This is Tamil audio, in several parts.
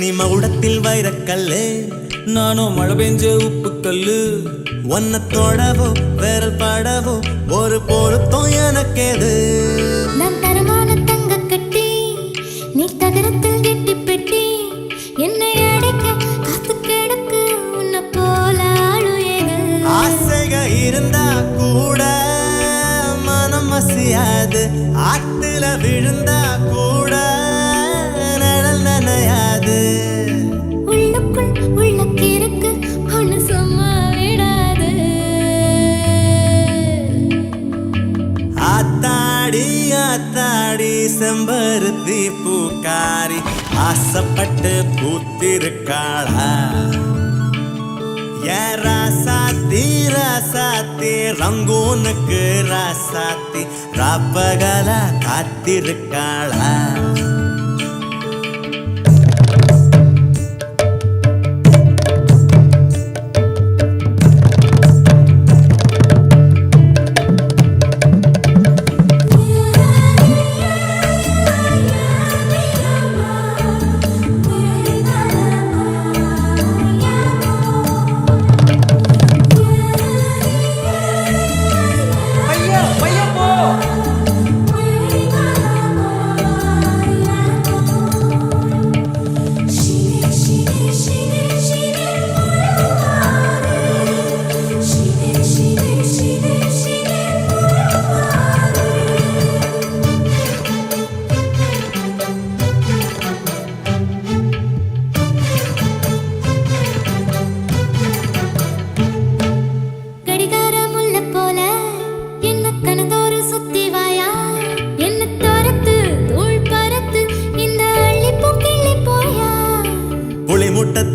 நீ மகுடத்தில் வைரக்கல்லு, நானோ மழை பெஞ்ச உப்பு கல்லு. ஒன்ன தொடவோ விரல் படவோ ஒரு பொருத்தம் எனக்கேது. நான் தரமான தங்க கட்டி, நீ தகரத்தில் கெட்டி பெட்டி. என்னை அடைக்க காத்து கிடக்கு உன்னை போல ஆளுயது. ஆசைக இருந்தா கூட மனம் மசியாது. ஆத்துல விழுந்தா கூட நிழல் நனையாது. உள்ளுக்குள் உள்ளக்கிருக்கு ஒன்னு சும்மா விடாது. ஆத்தாடி ஆத்தாடி செம்பருத்தி பூக்காரி ஆசைப்பட்டு பூத்திருக்காளா. ஏன் ராசாத்தி ராசாத்தி ரங்கூனுக்கு ராசாத்தி ராப்பகலா காத்திருக்காளா.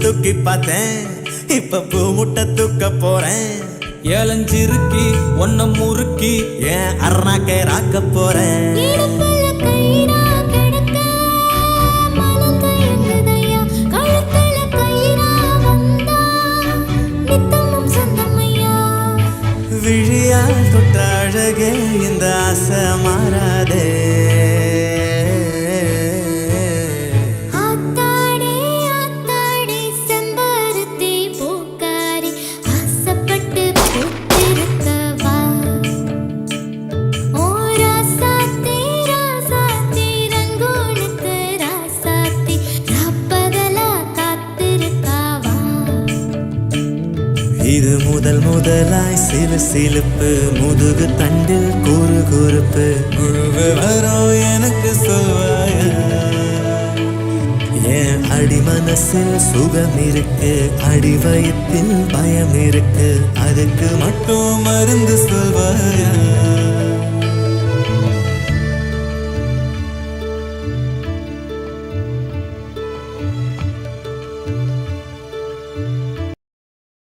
தூக்கி பார்த்தேன், இப்ப பூ முட்டை தூக்க போறேன். ஏலஞ்சிருக்கி ஒன்ன முறுக்கி ஏன் அரணாக்கை ராக்க போறேன். விழியால் தொட்ட அழகே இந்த ஆசை மாறாதே. இது முதலாய் சிலுப்பு முதுகு தண்டில் குறுகுறுப்பு முழுவு வரும் எனக்கு சொல்வாயா என் அடி மனசில் சுகம் இருக்கு அடி வயிற்றில் பயம் இருக்கு அதுக்கு மட்டும் மருந்து சொல்வாயா